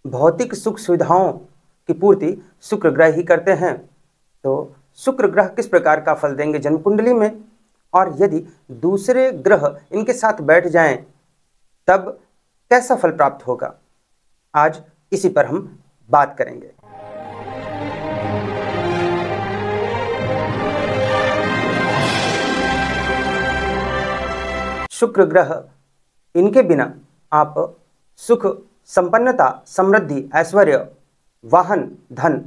भौतिक सुख सुविधाओं की पूर्ति शुक्र ग्रह ही करते हैं। तो शुक्र ग्रह किस प्रकार का फल देंगे जन्म कुंडली में, और यदि दूसरे ग्रह इनके साथ बैठ जाएं तब कैसा फल प्राप्त होगा, आज इसी पर हम बात करेंगे। शुक्र ग्रह, इनके बिना आप सुख, संपन्नता, समृद्धि, ऐश्वर्य, वाहन, धन,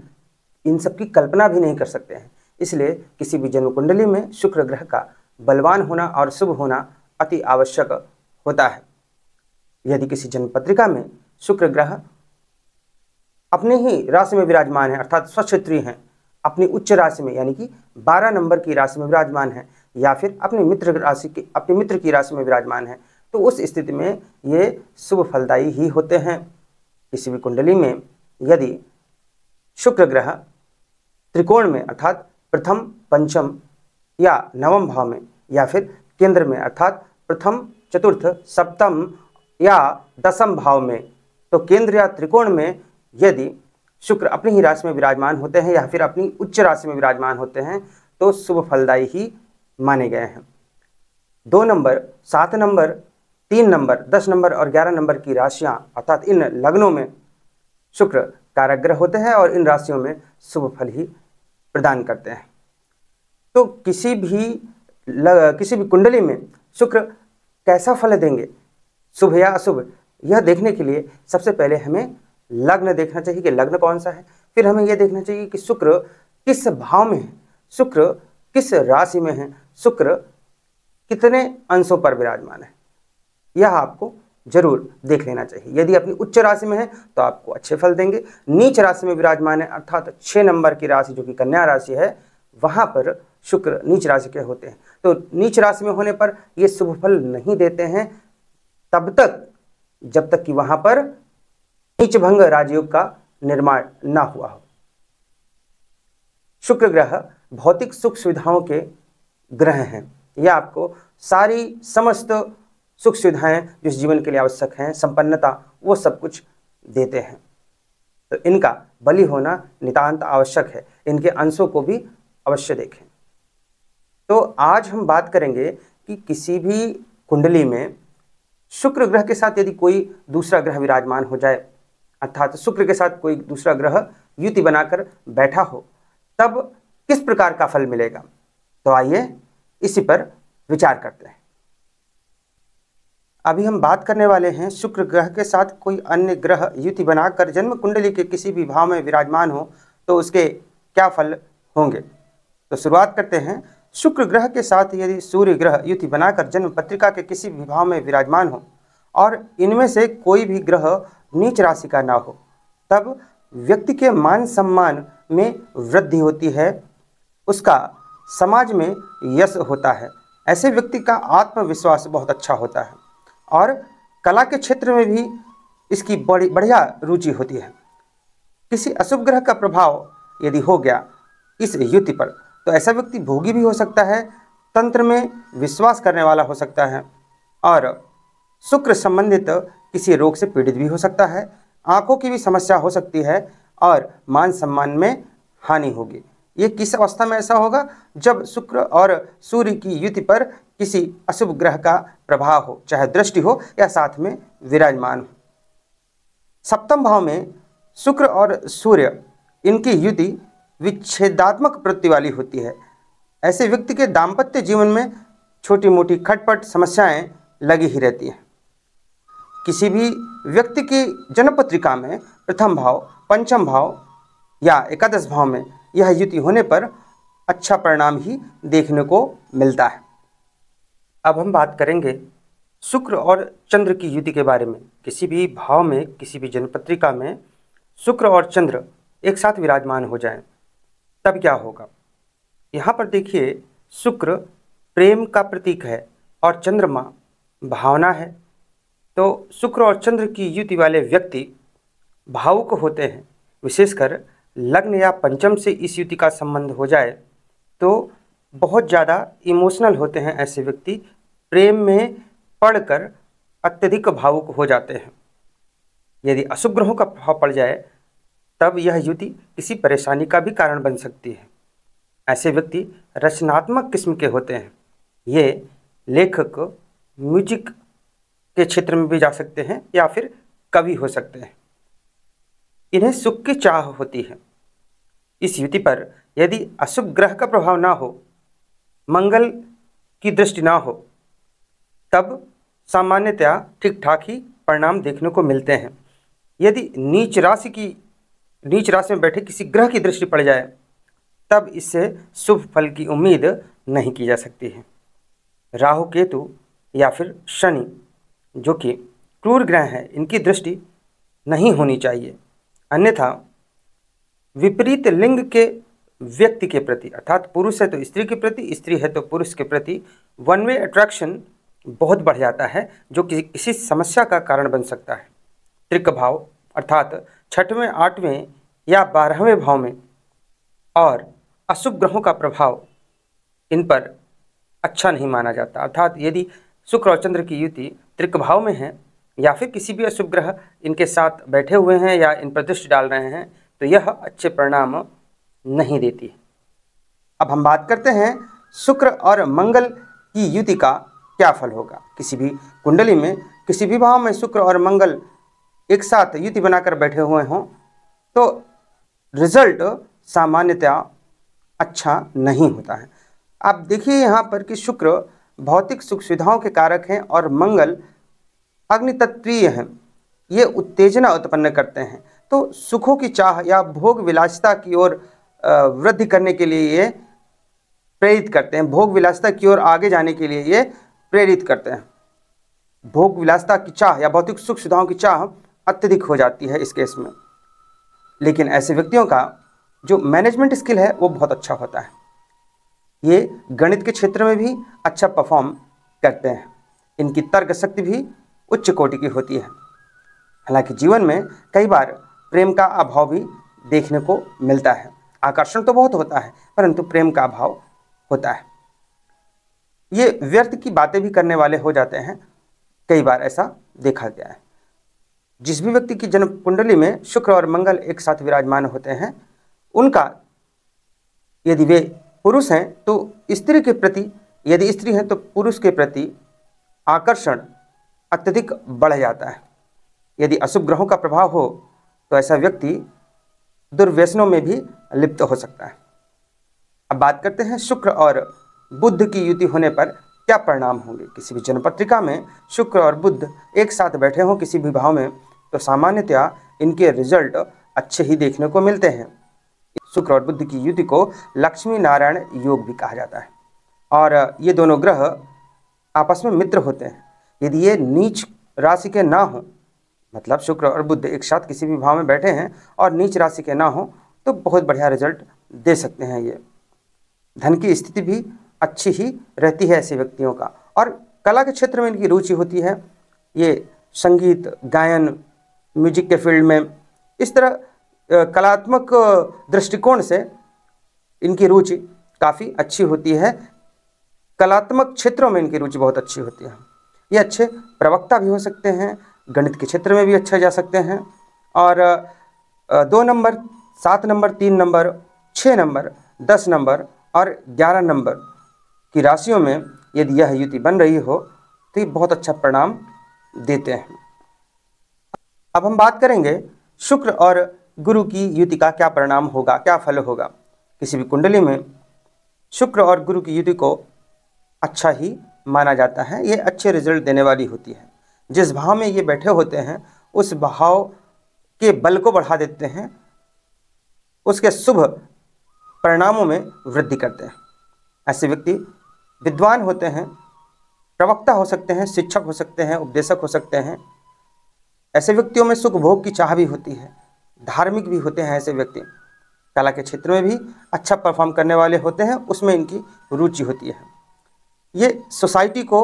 इन सब की कल्पना भी नहीं कर सकते हैं। इसलिए किसी भी जन्म कुंडली में शुक्र ग्रह का बलवान होना और शुभ होना अति आवश्यक होता है। यदि किसी जन्म पत्रिका में शुक्र ग्रह अपने ही राशि में विराजमान है, अर्थात स्वक्षेत्री हैं, अपनी उच्च राशि में यानी कि 12 नंबर की राशि में विराजमान है, या फिर अपने मित्र की राशि में विराजमान है, तो उस स्थिति में ये शुभ फलदायी ही होते हैं। किसी भी कुंडली में यदि शुक्र ग्रह त्रिकोण में अर्थात प्रथम, पंचम या नवम भाव में, या फिर केंद्र में अर्थात प्रथम, चतुर्थ, सप्तम या दसम भाव में, तो केंद्र या त्रिकोण में यदि शुक्र अपनी ही राशि में विराजमान होते हैं या फिर अपनी उच्च राशि में विराजमान होते हैं तो शुभ फलदायी ही माने गए हैं। 2 नंबर, 7 नंबर, 3 नंबर, 10 नंबर और 11 नंबर की राशियां अर्थात इन लग्नों में शुक्र कारक ग्रह होते हैं और इन राशियों में शुभ फल ही प्रदान करते हैं। तो किसी भी कुंडली में शुक्र कैसा फल देंगे, शुभ या अशुभ, यह देखने के लिए सबसे पहले हमें लग्न देखना चाहिए कि लग्न कौन सा है। फिर हमें यह देखना चाहिए कि शुक्र किस भाव में है, शुक्र किस राशि में है, शुक्र कितने अंशों पर विराजमान है, यह आपको जरूर देख लेना चाहिए। यदि अपनी उच्च राशि में है तो आपको अच्छे फल देंगे। नीच राशि में विराजमान है अर्थात 6 नंबर की राशि जो कि कन्या राशि है, वहां पर शुक्र नीच राशि के होते हैं, तो नीच राशि में होने पर ये शुभ फल नहीं देते हैं तब तक जब तक कि वहां पर नीच भंग राजयोग का निर्माण ना हुआ हो। शुक्र ग्रह भौतिक सुख सुविधाओं के ग्रह हैं। यह आपको सारी समस्त सुख सुविधाएं जो इस जीवन के लिए आवश्यक हैं, संपन्नता, वो सब कुछ देते हैं। तो इनका बलि होना नितांत आवश्यक है। इनके अंशों को भी अवश्य देखें। तो आज हम बात करेंगे कि किसी भी कुंडली में शुक्र ग्रह के साथ यदि कोई दूसरा ग्रह विराजमान हो जाए, अर्थात शुक्र के साथ कोई दूसरा ग्रह युति बनाकर बैठा हो, तब किस प्रकार का फल मिलेगा। तो आइए इसी पर विचार करते हैं। अभी हम बात करने वाले हैं शुक्र ग्रह के साथ कोई अन्य ग्रह युति बनाकर जन्म कुंडली के किसी भी भाव में विराजमान हो तो उसके क्या फल होंगे। तो शुरुआत करते हैं। शुक्र ग्रह के साथ यदि सूर्य ग्रह युति बनाकर जन्म पत्रिका के किसी भी भाव में विराजमान हो और इनमें से कोई भी ग्रह नीच राशि का ना हो, तब व्यक्ति के मान सम्मान में वृद्धि होती है, उसका समाज में यश होता है, ऐसे व्यक्ति का आत्मविश्वास बहुत अच्छा होता है और कला के क्षेत्र में भी इसकी बढ़िया रुचि होती है। किसी अशुभ ग्रह का प्रभाव यदि हो गया इस युति पर तो ऐसा व्यक्ति भोगी भी हो सकता है, तंत्र में विश्वास करने वाला हो सकता है और शुक्र संबंधित किसी रोग से पीड़ित भी हो सकता है, आंखों की भी समस्या हो सकती है और मान सम्मान में हानि होगी। ये किस अवस्था में ऐसा होगा, जब शुक्र और सूर्य की युति पर किसी अशुभ ग्रह का प्रभाव हो, चाहे दृष्टि हो या साथ में विराजमान हो। सप्तम भाव में शुक्र और सूर्य, इनकी युति विच्छेदात्मक प्रवृत्ति वाली होती है। ऐसे व्यक्ति के दाम्पत्य जीवन में छोटी मोटी खटपट समस्याएं लगी ही रहती हैं। किसी भी व्यक्ति की जन्म पत्रिका में प्रथम भाव, पंचम भाव या एकादश भाव में यह युति होने पर अच्छा परिणाम ही देखने को मिलता है। अब हम बात करेंगे शुक्र और चंद्र की युति के बारे में। किसी भी भाव में, किसी भी जन्म पत्रिका में शुक्र और चंद्र एक साथ विराजमान हो जाएं, तब क्या होगा। यहाँ पर देखिए, शुक्र प्रेम का प्रतीक है और चंद्रमा भावना है। तो शुक्र और चंद्र की युति वाले व्यक्ति भावुक होते हैं। विशेषकर लग्न या पंचम से इस युति का संबंध हो जाए तो बहुत ज़्यादा इमोशनल होते हैं। ऐसे व्यक्ति प्रेम में पड़कर अत्यधिक भावुक हो जाते हैं। यदि अशुभ ग्रहों का प्रभाव पड़ जाए तब यह युति किसी परेशानी का भी कारण बन सकती है। ऐसे व्यक्ति रचनात्मक किस्म के होते हैं। ये लेखक, म्यूजिक के क्षेत्र में भी जा सकते हैं या फिर कवि हो सकते हैं। इन्हें सुख की चाह होती है। इस युति पर यदि अशुभ ग्रह का प्रभाव ना हो, मंगल की दृष्टि ना हो, तब सामान्यतया ठीक ठाक ही परिणाम देखने को मिलते हैं। यदि नीच राशि में बैठे किसी ग्रह की दृष्टि पड़ जाए तब इससे शुभ फल की उम्मीद नहीं की जा सकती है। राहु, केतु या फिर शनि जो कि क्रूर ग्रह हैं, इनकी दृष्टि नहीं होनी चाहिए। अन्यथा विपरीत लिंग के व्यक्ति के प्रति, अर्थात पुरुष है तो स्त्री के प्रति, स्त्री है तो पुरुष के प्रति वन वे अट्रैक्शन बहुत बढ़ जाता है, जो किसी समस्या का कारण बन सकता है। त्रिक भाव अर्थात 6वें, 8वें या 12वें भाव में और अशुभ ग्रहों का प्रभाव इन पर अच्छा नहीं माना जाता। अर्थात यदि शुक्र और चंद्र की युति त्रिक भाव में है या फिर किसी भी अशुभ ग्रह इनके साथ बैठे हुए हैं या इन पर दृष्टि डाल रहे हैं तो यह अच्छे परिणाम नहीं देती। अब हम बात करते हैं शुक्र और मंगल की युति का क्या फल होगा। किसी भी कुंडली में किसी भी भाव में शुक्र और मंगल एक साथ युति बनाकर बैठे हुए हों तो रिजल्ट सामान्यतया अच्छा नहीं होता है। आप देखिए यहाँ पर कि शुक्र भौतिक सुख सुविधाओं के कारक हैं और मंगल अग्नितत्वीय हैं। ये उत्तेजना उत्पन्न करते हैं, तो सुखों की चाह या भोग विलासिता की ओर वृद्धि करने के लिए ये प्रेरित करते हैं। भोग विलासिता की ओर आगे जाने के लिए ये प्रेरित करते हैं। भोग विलासिता की चाह या भौतिक सुख सुविधाओं की चाह अत्यधिक हो जाती है इस केस में। लेकिन ऐसे व्यक्तियों का जो मैनेजमेंट स्किल है वो बहुत अच्छा होता है। ये गणित के क्षेत्र में भी अच्छा परफॉर्म करते हैं। इनकी तर्क शक्ति भी उच्च कोटि की होती है। हालांकि जीवन में कई बार प्रेम का अभाव भी देखने को मिलता है। आकर्षण तो बहुत होता है परंतु प्रेम का अभाव होता है। ये व्यर्थ की बातें भी करने वाले हो जाते हैं, कई बार ऐसा देखा गया है। जिस भी व्यक्ति की जन्म कुंडली में शुक्र और मंगल एक साथ विराजमान होते हैं, उनका यदि वे पुरुष हैं तो स्त्री के प्रति, यदि स्त्री हैं तो पुरुष के प्रति आकर्षण अत्यधिक बढ़ जाता है। यदि अशुभ ग्रहों का प्रभाव हो तो ऐसा व्यक्ति दुर्व्यसनों में भी लिप्त हो सकता है। अब बात करते हैं शुक्र और बुध की युति होने पर क्या परिणाम होंगे। किसी भी जन्म पत्रिका में शुक्र और बुध एक साथ बैठे हों किसी भी भाव में तो सामान्यतया इनके रिजल्ट अच्छे ही देखने को मिलते हैं। शुक्र और बुध की युति को लक्ष्मी नारायण योग भी कहा जाता है और ये दोनों ग्रह आपस में मित्र होते हैं। यदि ये नीच राशि के ना हो, मतलब शुक्र और बुध एक साथ किसी भी भाव में बैठे हैं और नीच राशि के ना हो तो बहुत बढ़िया रिजल्ट दे सकते हैं। ये धन की स्थिति भी अच्छी ही रहती है ऐसे व्यक्तियों का, और कला के क्षेत्र में इनकी रुचि होती है। ये संगीत, गायन, म्यूजिक के फील्ड में इस तरह कलात्मक दृष्टिकोण से इनकी रुचि काफ़ी अच्छी होती है। कलात्मक क्षेत्रों में इनकी रुचि बहुत अच्छी होती है। ये अच्छे प्रवक्ता भी हो सकते हैं, गणित के क्षेत्र में भी अच्छे जा सकते हैं और 2 number, 7 number, 3 number, 6 number, 10 number और 11 नंबर की राशियों में यदि यह युति बन रही हो तो ये बहुत अच्छा परिणाम देते हैं। अब हम बात करेंगे शुक्र और गुरु की युति का क्या परिणाम होगा, क्या फल होगा। किसी भी कुंडली में शुक्र और गुरु की युति को अच्छा ही माना जाता है। ये अच्छे रिजल्ट देने वाली होती है। जिस भाव में ये बैठे होते हैं उस भाव के बल को बढ़ा देते हैं, उसके शुभ परिणामों में वृद्धि करते हैं। ऐसे व्यक्ति विद्वान होते हैं, प्रवक्ता हो सकते हैं, शिक्षक हो सकते हैं, उपदेशक हो सकते हैं। ऐसे व्यक्तियों में सुख भोग की चाह भी होती है, धार्मिक भी होते हैं। ऐसे व्यक्ति कला के क्षेत्र में भी अच्छा परफॉर्म करने वाले होते हैं, उसमें इनकी रुचि होती है। ये सोसाइटी को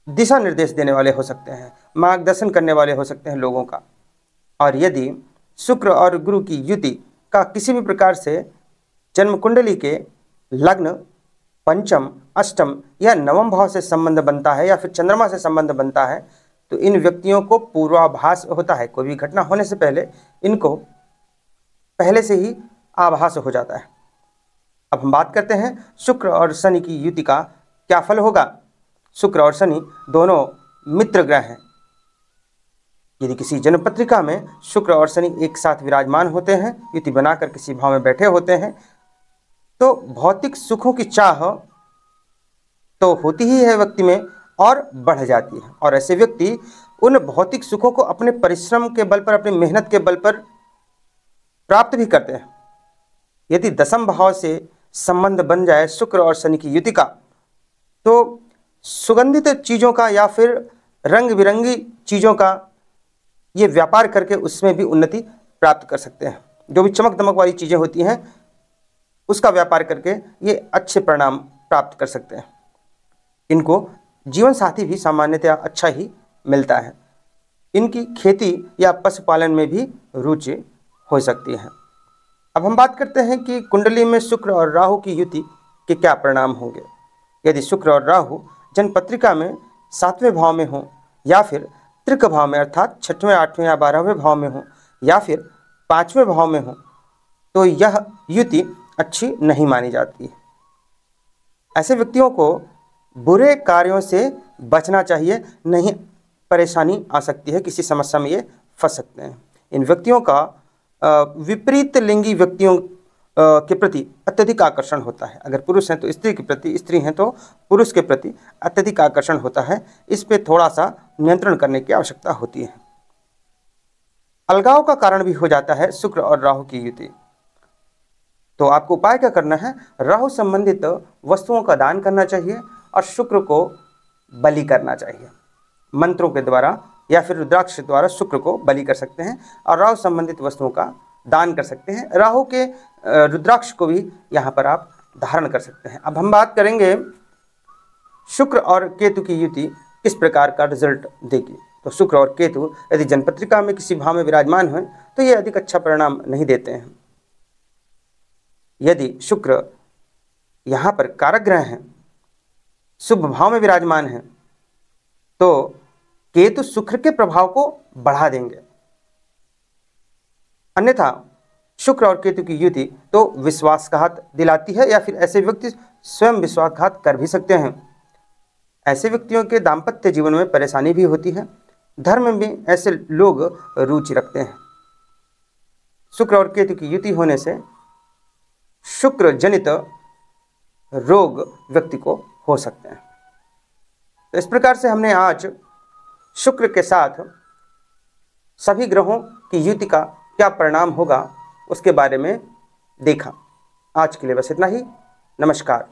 दिशा निर्देश देने वाले हो सकते हैं, मार्गदर्शन करने वाले हो सकते हैं लोगों का। और यदि शुक्र और गुरु की युति का किसी भी प्रकार से जन्म कुंडली के लग्न, पंचम, अष्टम या नवम भाव से संबंध बनता है या फिर चंद्रमा से संबंध बनता है तो इन व्यक्तियों को पूर्वाभास होता है। कोई भी घटना होने से पहले इनको पहले से ही आभास हो जाता है। अब हम बात करते हैं शुक्र और शनि की युति का क्या फल होगा। शुक्र और शनि दोनों मित्र ग्रह हैं। यदि किसी जन्म पत्रिका में शुक्र और शनि एक साथ विराजमान होते हैं, युति बनाकर किसी भाव में बैठे होते हैं, तो भौतिक सुखों की चाह तो होती ही है व्यक्ति में और बढ़ जाती है। और ऐसे व्यक्ति उन भौतिक सुखों को अपने परिश्रम के बल पर, अपनी मेहनत के बल पर प्राप्त भी करते हैं। यदि दशम भाव से संबंध बन जाए शुक्र और शनि की युति का, तो सुगंधित चीज़ों का या फिर रंग बिरंगी चीज़ों का ये व्यापार करके उसमें भी उन्नति प्राप्त कर सकते हैं। जो भी चमक दमक वाली चीज़ें होती हैं उसका व्यापार करके ये अच्छे परिणाम प्राप्त कर सकते हैं। इनको जीवन साथी भी सामान्यतया अच्छा ही मिलता है। इनकी खेती या पशुपालन में भी रुचि हो सकती है। अब हम बात करते हैं कि कुंडली में शुक्र और राहु की युति के क्या परिणाम होंगे। यदि शुक्र और राहु जन्मपत्रिका में 7वें भाव में हो या फिर त्रिक भाव में अर्थात 6वें, 8वें या 12वें भाव में हो या फिर 5वें भाव में हो, तो यह युति अच्छी नहीं मानी जाती है। ऐसे व्यक्तियों को बुरे कार्यों से बचना चाहिए, नहीं परेशानी आ सकती है, किसी समस्या में ये फंस सकते हैं। इन व्यक्तियों का विपरीत लिंगी व्यक्तियों के प्रति अत्यधिक आकर्षण होता है। अगर पुरुष हैं तो स्त्री के प्रति, स्त्री हैं तो पुरुष के प्रति अत्यधिक आकर्षण होता है। इस पे थोड़ा सा नियंत्रण करने की आवश्यकता होती है। अलगाव का कारण भी हो जाता है शुक्र और राहु की युति। तो आपको उपाय क्या करना है, राहु संबंधित वस्तुओं का दान करना चाहिए और शुक्र को बलि करना चाहिए। मंत्रों के द्वारा या फिर रुद्राक्ष द्वारा शुक्र को बलि कर सकते हैं और राहु संबंधित वस्तुओं का दान कर सकते हैं। राहु के रुद्राक्ष को भी यहाँ पर आप धारण कर सकते हैं। अब हम बात करेंगे शुक्र और केतु की युति किस प्रकार का रिजल्ट देगी। तो शुक्र और केतु यदि जन्मपत्रिका में किसी भाव में विराजमान हो तो ये अधिक अच्छा परिणाम नहीं देते हैं। यदि शुक्र यहाँ पर कारक ग्रह हैं, शुभ भाव में विराजमान हैं, तो केतु शुक्र के प्रभाव को बढ़ा देंगे। अन्यथा शुक्र और केतु की युति तो विश्वासघात दिलाती है या फिर ऐसे व्यक्ति स्वयं विश्वासघात कर भी सकते हैं। ऐसे व्यक्तियों के दाम्पत्य जीवन में परेशानी भी होती है। धर्म में भी ऐसे लोग रुचि रखते हैं। शुक्र और केतु की युति होने से शुक्र जनित रोग व्यक्ति को हो सकते हैं। तो इस प्रकार से हमने आज शुक्र के साथ सभी ग्रहों की युति का क्या परिणाम होगा उसके बारे में देखा। आज के लिए बस इतना ही। नमस्कार।